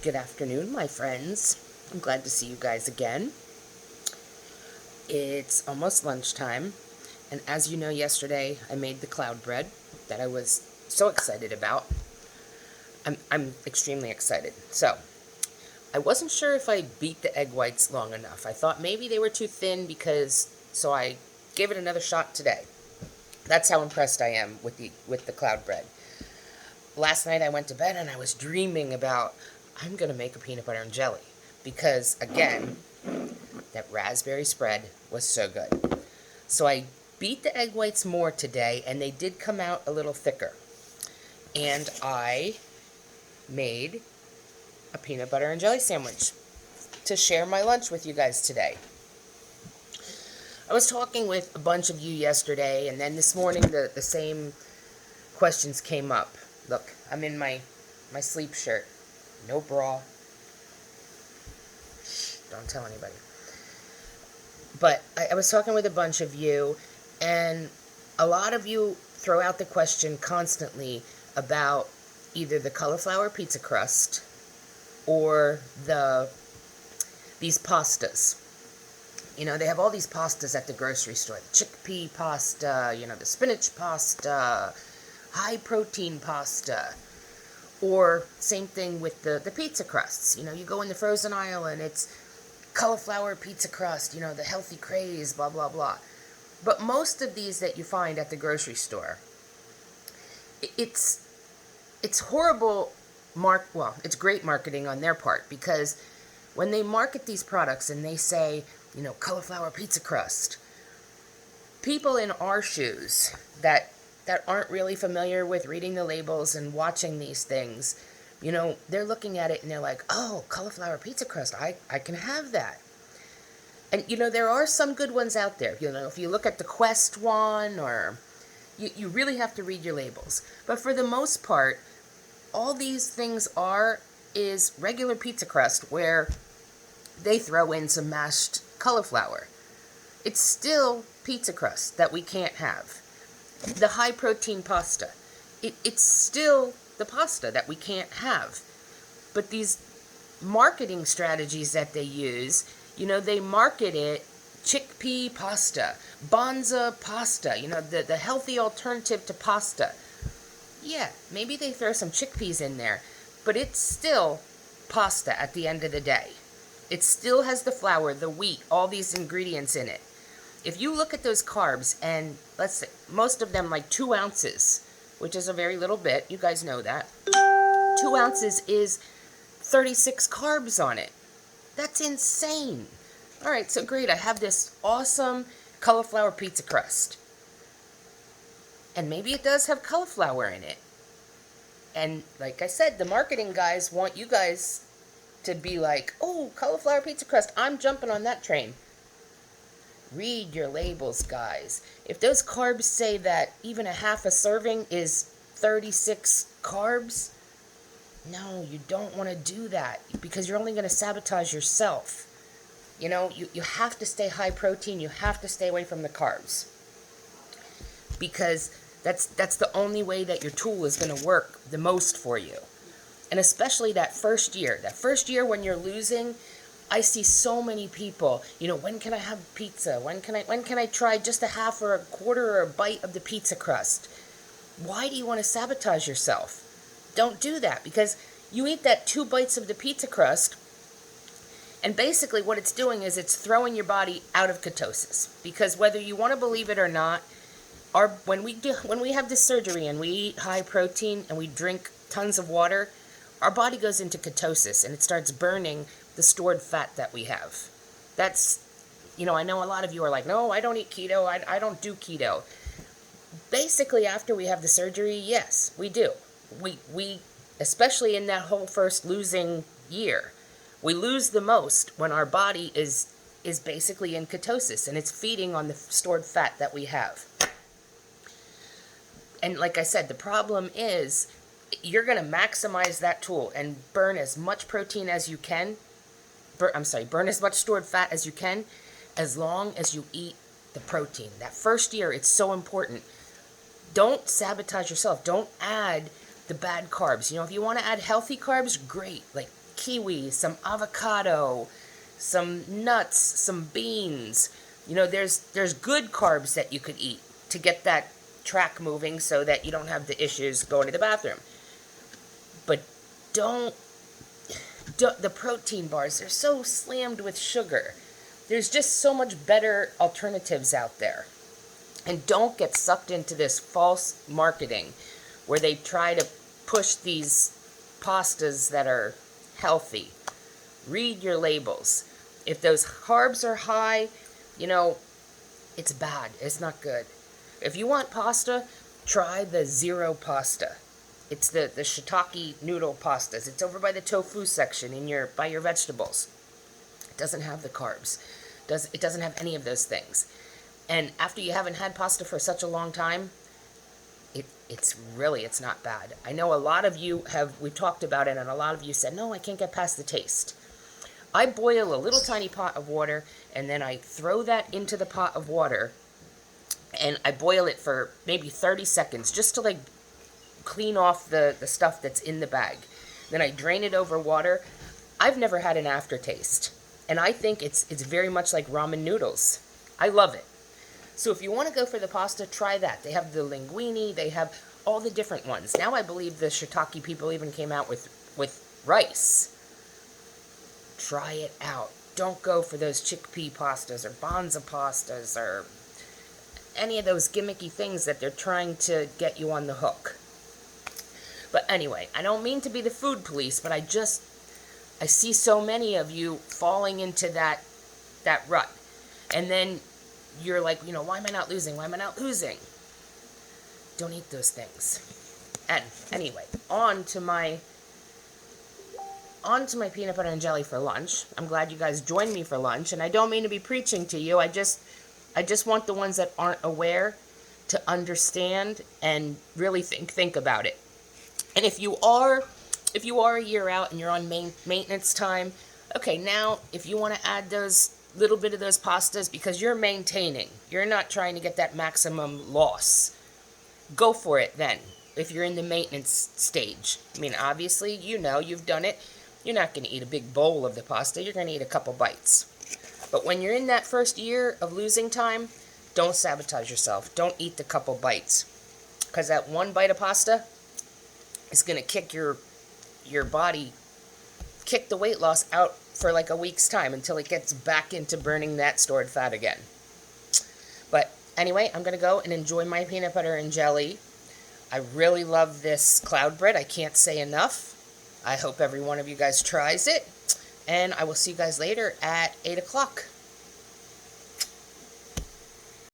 Good afternoon, my friends. I'm glad to see you guys again. It's almost lunchtime, and as you know, yesterday I made the cloud bread that I was so excited about. I'm extremely excited. So, I wasn't sure if I beat the egg whites long enough. I thought maybe they were too thin so I gave it another shot today. That's how impressed I am with the cloud bread. Last night I went to bed and I was dreaming about I'm going to make a peanut butter and jelly because, again, that raspberry spread was so good. So I beat the egg whites more today, and they did come out a little thicker. And I made a peanut butter and jelly sandwich to share my lunch with you guys today. I was talking with a bunch of you yesterday, and then this morning the same questions came up. Look, I'm in my sleep shirt. No bra. Shh, don't tell anybody. But I was talking with a bunch of you, and a lot of you throw out the question constantly about either the cauliflower pizza crust or these pastas. You know, they have all these pastas at the grocery store. The chickpea pasta, the spinach pasta, high-protein pasta. Or same thing with the pizza crusts. You go in the frozen aisle and it's cauliflower pizza crust, the healthy craze, blah, blah, blah. But most of these that you find at the grocery store, it's horrible it's great marketing on their part, because when they market these products and they say, cauliflower pizza crust, people in our shoes that aren't really familiar with reading the labels and watching these things, they're looking at it and they're like, oh, cauliflower pizza crust, I can have that. And, there are some good ones out there. If you look at the Quest one, or you really have to read your labels. But for the most part, all these things is regular pizza crust where they throw in some mashed cauliflower. It's still pizza crust that we can't have. The high-protein pasta, it's still the pasta that we can't have. But these marketing strategies that they use, they market it chickpea pasta, bonza pasta, the healthy alternative to pasta. Yeah, maybe they throw some chickpeas in there, but it's still pasta at the end of the day. It still has the flour, the wheat, all these ingredients in it. If you look at those carbs, and let's say most of them like 2 ounces, which is a very little bit, you guys know that. 2 ounces is 36 carbs on it. That's insane. All right, so great. I have this awesome cauliflower pizza crust. And maybe it does have cauliflower in it. And like I said, the marketing guys want you guys to be like, oh, cauliflower pizza crust, I'm jumping on that train. Read your labels, guys. If those carbs say that even a half a serving is 36 carbs, no, you don't want to do that, because you're only going to sabotage yourself. You have to stay high protein. You have to stay away from the carbs, because that's the only way that your tool is going to work the most for you. And especially that first year when you're losing, I see so many people, when can I have pizza? When can I try just a half or a quarter or a bite of the pizza crust? Why do you want to sabotage yourself? Don't do that, because you eat that 2 bites of the pizza crust, and basically what it's doing is it's throwing your body out of ketosis. Because whether you want to believe it or not, when we have this surgery and we eat high protein and we drink tons of water, our body goes into ketosis and it starts burning the stored fat that we have. That's, I know a lot of you are like, no, I don't eat keto, I don't do keto. Basically, after we have the surgery, yes, we do. We especially in that whole first losing year, we lose the most when our body is basically in ketosis and it's feeding on the stored fat that we have. And like I said, the problem is you're going to maximize that tool and burn as much protein as you can. Burn as much stored fat as you can, as long as you eat the protein. That first year, it's so important. Don't sabotage yourself. Don't add the bad carbs. If you want to add healthy carbs, great. Like kiwi, some avocado, some nuts, some beans. You know, there's good carbs that you could eat to get that track moving so that you don't have the issues going to the bathroom. But don't the protein bars, they're so slammed with sugar. There's just so much better alternatives out there. And don't get sucked into this false marketing where they try to push these pastas that are healthy. Read your labels. If those carbs are high, you know, it's bad. It's not good. If you want pasta, try the zero pasta. It's the shiitake noodle pastas. It's over by the tofu section by your vegetables. It doesn't have the carbs. It doesn't have any of those things. And after you haven't had pasta for such a long time, it's not bad. I know a lot of you we've talked about it, and a lot of you said, no, I can't get past the taste. I boil a little tiny pot of water, and then I throw that into the pot of water, and I boil it for maybe 30 seconds, just to like clean off the stuff that's in the bag. Then I drain it over water. I've never had an aftertaste, and I think it's very much like ramen noodles. I love it. So if you want to go for the pasta, try that. They have the linguine, they have all the different ones. Now I believe the shiitake people even came out with rice. Try it out. Don't go for those chickpea pastas or bonza pastas or any of those gimmicky things that they're trying to get you on the hook. But anyway, I don't mean to be the food police, but I see so many of you falling into that rut. And then you're like, you know, why am I not losing? Why am I not losing? Don't eat those things. And anyway, on to my peanut butter and jelly for lunch. I'm glad you guys joined me for lunch, and I don't mean to be preaching to you. I just want the ones that aren't aware to understand and really think about it. And if you are a year out and you're on maintenance time, okay, now if you want to add those little bit of those pastas because you're maintaining, you're not trying to get that maximum loss, go for it then. If you're in the maintenance stage, I mean, obviously, you know, you've done it. You're not going to eat a big bowl of the pasta. You're going to eat a couple bites. But when you're in that first year of losing time, don't sabotage yourself. Don't eat the couple bites, because that one bite of pasta is going to kick your body, kick the weight loss out for like a week's time until it gets back into burning that stored fat again. But anyway, I'm going to go and enjoy my peanut butter and jelly. I really love this cloud bread. I can't say enough. I hope every one of you guys tries it. And I will see you guys later at 8 o'clock.